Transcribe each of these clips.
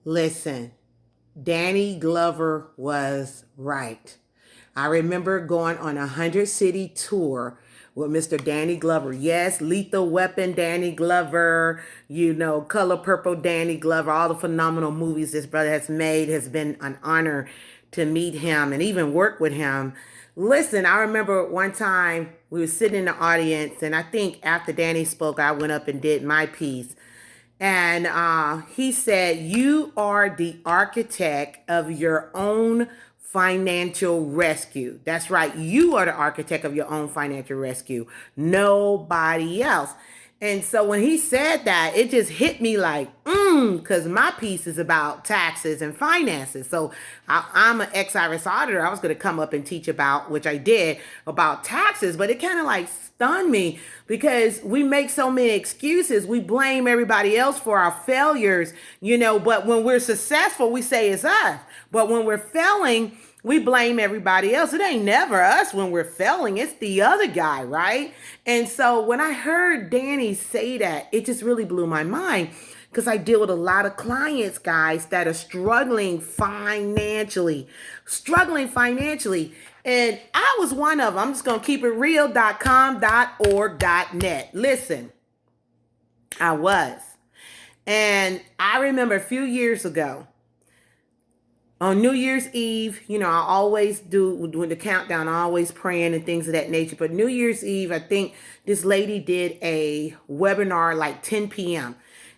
Listen, Danny Glover was right. I remember going on a 100 city tour with Mr. Danny Glover. Yes, Lethal Weapon Danny Glover, Color Purple Danny Glover, all the phenomenal movies this brother has made. Has been an honor to meet him and even work with him. Listen, I remember one time we were sitting in the audience, and I think after Danny spoke, I went up and did my piece. And he said, "You are the architect of your own financial rescue." That's right. You are the architect of your own financial rescue. Nobody else. And so when he said that, it just hit me like, because my piece is about taxes and finances. So I'm an ex-IRS auditor. I was going to come up and teach about, which I did, about taxes, but it kind of like stunned me because we make so many excuses. We blame everybody else for our failures, but when we're successful, we say it's us. But when we're failing, we blame everybody else. It ain't never us when we're failing. It's the other guy, right? And so when I heard Danny say that, it just really blew my mind because I deal with a lot of clients, guys, that are struggling financially. And I was one of them. I'm just going to keep it real.com, .org, .net. Listen, I was. And I remember a few years ago, on New Year's Eve, I always do doing the countdown, always praying and things of that nature. But New Year's Eve, I think this lady did a webinar like 10 p.m.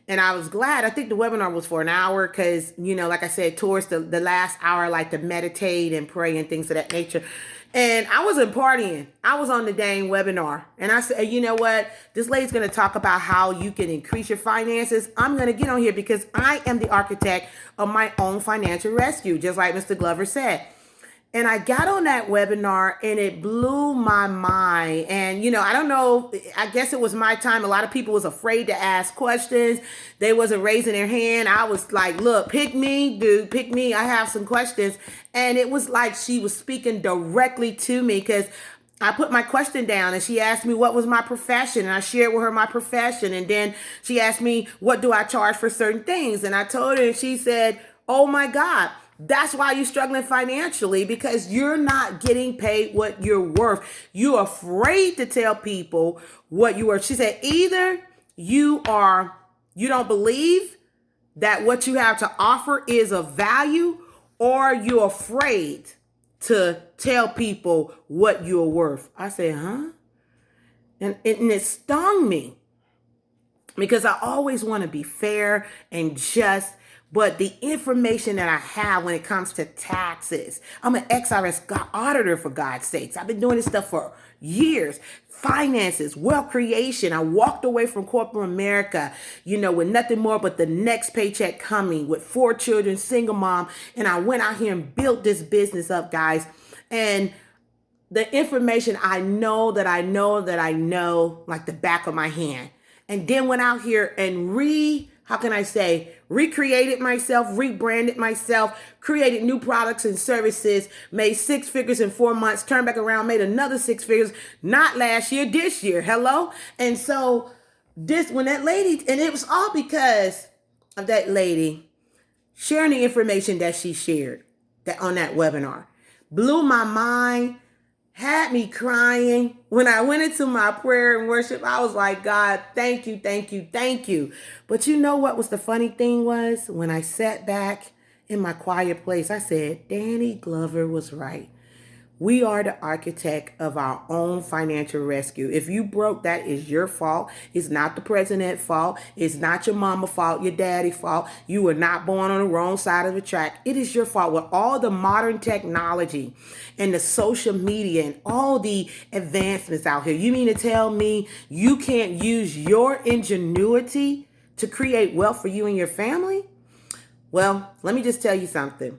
And I was glad. I think the webinar was for an hour because, like I said, towards the last hour, I like to meditate and pray and things of that nature. And I wasn't partying. I was on the dang webinar. And I said, you know what? This lady's going to talk about how you can increase your finances. I'm going to get on here because I am the architect of my own financial rescue, just like Mr. Glover said. And I got on that webinar and it blew my mind. And, I don't know, I guess it was my time. A lot of people was afraid to ask questions. They wasn't raising their hand. I was like, look, pick me, dude, pick me. I have some questions. And it was like she was speaking directly to me because I put my question down and she asked me what was my profession, and I shared with her my profession. And then she asked me, what do I charge for certain things? And I told her, and she said, oh my God, that's why you're struggling financially, because you're not getting paid what you're worth. You're afraid to tell people what you worth. She said, either you don't believe that what you have to offer is of value, or you're afraid to tell people what you're worth. I said, huh? And it stung me because I always want to be fair and just. But the information that I have when it comes to taxes, I'm an ex-IRS auditor, for God's sakes. I've been doing this stuff for years. Finances, wealth creation. I walked away from corporate America, with nothing more but the next paycheck coming, with 4 children, single mom. And I went out here and built this business up, guys. And the information I know like the back of my hand. And then went out here and recreated myself, rebranded myself, created new products and services, made 6 figures in 4 months, turned back around, made another 6 figures, not last year, this year. Hello? And so when that lady, and it was all because of that lady sharing the information that she shared on that webinar. Blew my mind, had me crying. When I went into my prayer and worship, I was like, God, thank you, thank you, thank you. But you know what was the funny thing was? When I sat back in my quiet place, I said, Danny Glover was right. We are the architect of our own financial rescue. If you broke, that is your fault. It's not the president's fault. It's not your mama's fault, your daddy's fault. You were not born on the wrong side of the track. It is your fault. With all the modern technology and the social media and all the advancements out here, you mean to tell me you can't use your ingenuity to create wealth for you and your family? Well, let me just tell you something.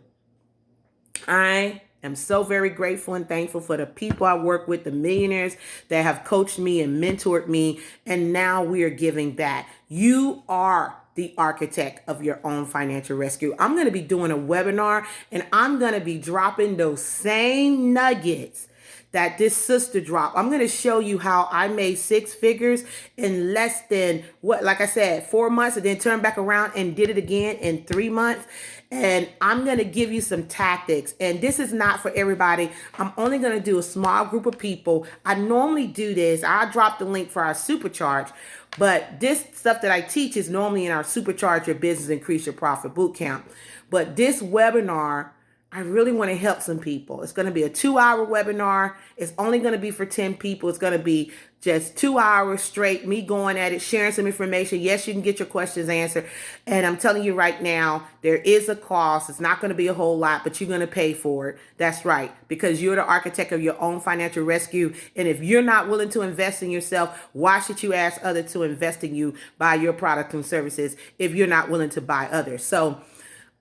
I'm so very grateful and thankful for the people I work with, the millionaires that have coached me and mentored me, and now we are giving back. You are the architect of your own financial rescue. I'm going to be doing a webinar, and I'm going to be dropping those same nuggets that this sister dropped. I'm going to show you how I made 6 figures in less than, like I said, 4 months, and then turned back around and did it again in 3 months. And I'm going to give you some tactics. And this is not for everybody. I'm only going to do a small group of people. I normally do this. I'll drop the link for our supercharge. But this stuff that I teach is normally in our Supercharge Your Business, Increase Your Profit Bootcamp. But this webinar, I really want to help some people. It's going to be a 2-hour webinar. It's only going to be for 10 people. It's going to be just 2 hours straight, me going at it, sharing some information. Yes, you can get your questions answered. And I'm telling you right now, there is a cost. It's not going to be a whole lot, but you're going to pay for it. That's right, because you're the architect of your own financial rescue. And if you're not willing to invest in yourself, why should you ask others to invest in you, buy your product and services, if you're not willing to buy others? So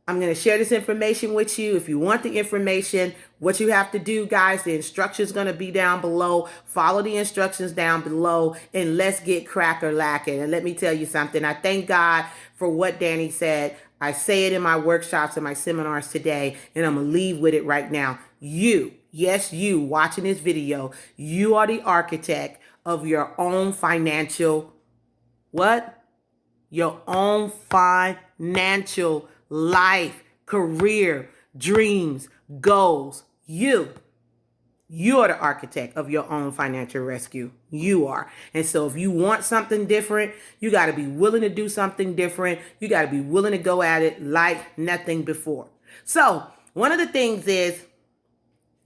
I'm going to share this information with you. If you want the information, what you have to do, guys, the instructions going to be down below. Follow the instructions down below, and let's get cracker lacking. And let me tell you something. I thank God for what Danny said. I say it in my workshops and my seminars today, and I'm going to leave with it right now. You, yes, you watching this video, you are the architect of your own financial, what? Your own financial life, career, dreams, goals. You are the architect of your own financial rescue. You are. And so if you want something different, you got to be willing to do something different. You got to be willing to go at it like nothing before. So one of the things is,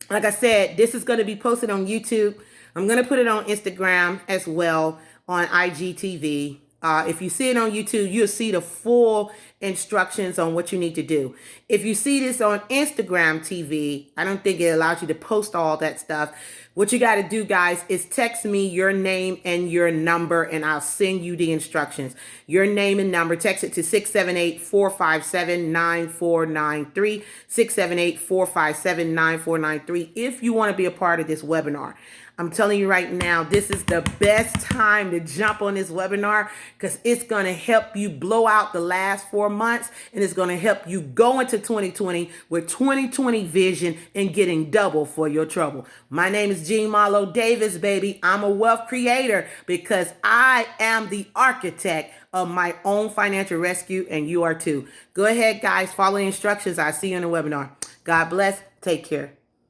like I said, this is going to be posted on YouTube. I'm going to put it on Instagram as well, on IGTV. If you see it on YouTube, you'll see the full instructions on what you need to do. If you see this on Instagram TV, I don't think it allows you to post all that stuff. What you got to do, guys, is text me your name and your number, and I'll send you the instructions. Your name and number, text it to 678-457-9493, 678-457-9493, if you want to be a part of this webinar. I'm telling you right now, this is the best time to jump on this webinar, because it's going to help you blow out the last 4 months, and it's going to help you go into 2020 with 2020 vision and getting double for your trouble. My name is Jean Marlo Davis, baby. I'm a wealth creator because I am the architect of my own financial rescue, and you are too. Go ahead, guys. Follow the instructions. I'll see you in the webinar. God bless. Take care.